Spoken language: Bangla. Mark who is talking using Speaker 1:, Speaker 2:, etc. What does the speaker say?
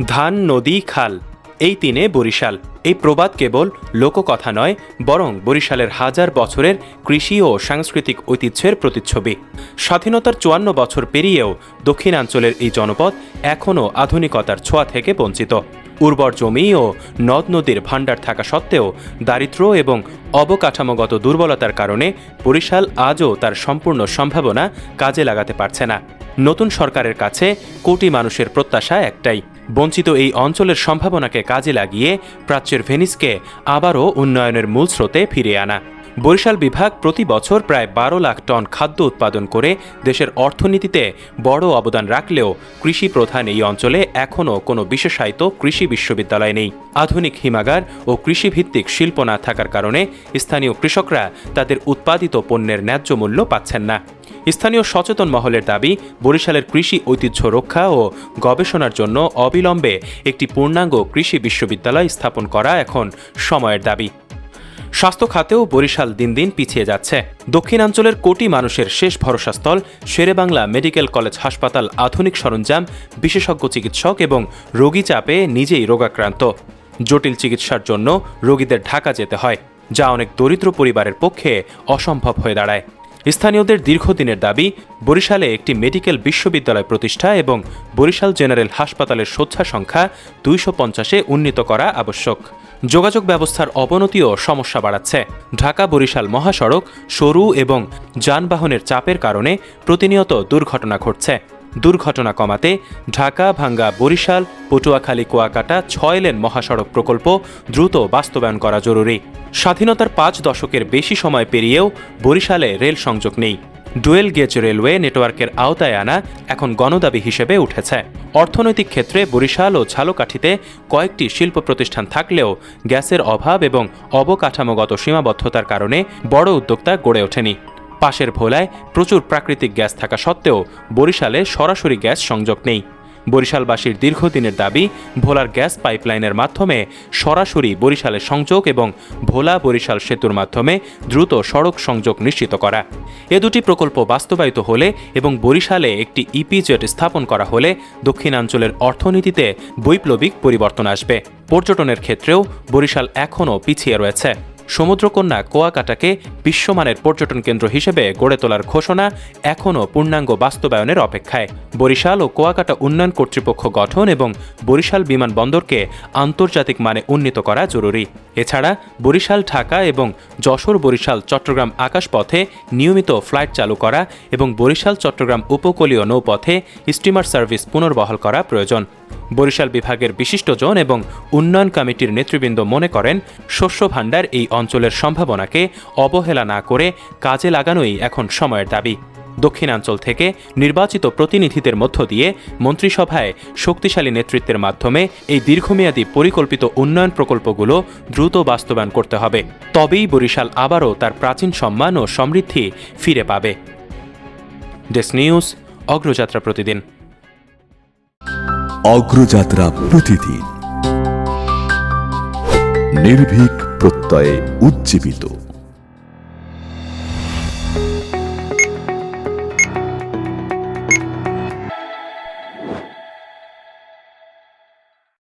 Speaker 1: ধান, নদী, খাল, এই তিনে বরিশাল। এই প্রবাদ কেবল লোককথা নয়, বরং বরিশালের হাজার বছরের কৃষি ও সাংস্কৃতিক ঐতিহ্যের প্রতিচ্ছবি। স্বাধীনতার ৫৪ বছর পেরিয়েও দক্ষিণাঞ্চলের এই জনপদ এখনও আধুনিকতার ছোঁয়া থেকে বঞ্চিত। উর্বর জমি ও নদ নদীর ভাণ্ডার থাকা সত্ত্বেও দারিদ্র্য এবং অবকাঠামোগত দুর্বলতার কারণে বরিশাল আজও তার সম্পূর্ণ সম্ভাবনা কাজে লাগাতে পারছে না। নতুন সরকারের কাছে কোটি মানুষের প্রত্যাশা একটাই, বঞ্চিত এই অঞ্চলের সম্ভাবনাকে কাজে লাগিয়ে প্রাচ্যের ভেনিসকে আবারও উন্নয়নের মূল স্রোতে ফিরিয়ে আনা। বরিশাল বিভাগ প্রতি বছর প্রায় ১২ লাখ টন খাদ্য উৎপাদন করে দেশের অর্থনীতিতে বড় অবদান রাখলেও কৃষি প্রধান এই অঞ্চলে এখনও কোনো বিশেষায়িত কৃষি বিশ্ববিদ্যালয় নেই। আধুনিক হিমাগার ও কৃষিভিত্তিক শিল্প না থাকার কারণে স্থানীয় কৃষকরা তাদের উৎপাদিত পণ্যের ন্যায্য মূল্য পাচ্ছেন না। স্থানীয় সচেতন মহলের দাবি, বরিশালের কৃষি ঐতিহ্য রক্ষা ও গবেষণার জন্য অবিলম্বে একটি পূর্ণাঙ্গ কৃষি বিশ্ববিদ্যালয় স্থাপন করা এখন সময়ের দাবি। স্বাস্থ্য খাতেও বরিশাল দিন দিন পিছিয়ে যাচ্ছে। দক্ষিণাঞ্চলের কোটি মানুষের শেষ ভরসাস্থল শেরেবাংলা মেডিকেল কলেজ হাসপাতাল আধুনিক সরঞ্জাম, বিশেষজ্ঞ চিকিৎসক এবং রোগী চাপে নিজেই রোগাক্রান্ত। জটিল চিকিৎসার জন্য রোগীদের ঢাকা যেতে হয়, যা অনেক দরিদ্র পরিবারের পক্ষে অসম্ভব হয়ে দাঁড়ায়। স্থানীয়দের দীর্ঘদিনের দাবি, বরিশালে একটি মেডিকেল বিশ্ববিদ্যালয় প্রতিষ্ঠা এবং বরিশাল জেনারেল হাসপাতালের শয্যা সংখ্যা ২৫০-এ উন্নীত করা আবশ্যক। যোগাযোগ ব্যবস্থার অবনতিও সমস্যা বাড়াচ্ছে। ঢাকা-বরিশাল মহাসড়ক সরু এবং যানবাহনের চাপের কারণে প্রতিনিয়ত দুর্ঘটনা ঘটছে। দুর্ঘটনা কমাতে ঢাকা-ভাঙ্গা বরিশাল পটুয়াখালী কুয়াকাটা ৬ লেন মহাসড়ক প্রকল্প দ্রুত বাস্তবায়ন করা জরুরি। স্বাধীনতার ৫ দশকের বেশি সময় পেরিয়েও বরিশালে রেল সংযোগ নেই। ডুয়েল গেজ রেলওয়ে নেটওয়ার্কের আওতায় আনা এখন গণদাবি হিসেবে উঠেছে। অর্থনৈতিক ক্ষেত্রে বরিশাল ও ঝালকাঠিতে কয়েকটি শিল্প প্রতিষ্ঠান থাকলেও গ্যাসের অভাব এবং অবকাঠামোগত সীমাবদ্ধতার কারণে বড় উদ্যোক্তা গড়ে ওঠেনি। পাশের ভোলায় প্রচুর প্রাকৃতিক গ্যাস থাকা সত্ত্বেও বরিশালে সরাসরি গ্যাস সংযোগ নেই। বরিশালবাসীর দীর্ঘদিনের দাবি, ভোলার গ্যাস পাইপলাইনের মাধ্যমে সরাসরি বরিশালে সংযোগ এবং ভোলা বরিশাল সেতুর মাধ্যমে দ্রুত সড়ক সংযোগ নিশ্চিত করা। এ দুটি প্রকল্প বাস্তবায়িত হলে এবং বরিশালে একটি ইপিজেড স্থাপন করা হলে দক্ষিণাঞ্চলের অর্থনীতিতে বৈপ্লবিক পরিবর্তন আসবে। পর্যটনের ক্ষেত্রেও বরিশাল এখনও পিছিয়ে রয়েছে। সমুদ্রকন্যা কুয়াকাটাকে বিশ্বমানের পর্যটন কেন্দ্র হিসেবে গড়ে তোলার ঘোষণা এখনও পূর্ণাঙ্গ বাস্তবায়নের অপেক্ষায়। বরিশাল ও কুয়াকাটা উন্নয়ন কর্তৃপক্ষ গঠন এবং বরিশাল বিমানবন্দরকে আন্তর্জাতিক মানে উন্নীত করা জরুরি। এছাড়া বরিশাল ঢাকা এবং যশোর বরিশাল চট্টগ্রাম আকাশপথে নিয়মিত ফ্লাইট চালু করা এবং বরিশাল চট্টগ্রাম উপকূলীয় নৌপথে স্টিমার সার্ভিস পুনর্বহাল করা প্রয়োজন। বরিশাল বিভাগের বিশিষ্টজন এবং উন্নয়ন কমিটির নেতৃবৃন্দ মনে করেন, শস্য ভাণ্ডার এই অঞ্চলের সম্ভাবনাকে অবহেলা না করে কাজে লাগানোই এখন সময়ের দাবি। দক্ষিণাঞ্চল থেকে নির্বাচিত প্রতিনিধিদের মধ্য দিয়ে মন্ত্রিসভায় শক্তিশালী নেতৃত্বের মাধ্যমে এই দীর্ঘমেয়াদী পরিকল্পিত উন্নয়ন প্রকল্পগুলো দ্রুত বাস্তবায়ন করতে হবে। তবেই বরিশাল আবারও তার প্রাচীন সম্মান ও সমৃদ্ধি ফিরে পাবে। ডেস্ক নিউজ, অগ্রযাত্রা প্রতিদিন।
Speaker 2: অগ্রযাত্রা প্রতিদিন, নির্ভীক প্রত্যয়ে উজ্জীবিত।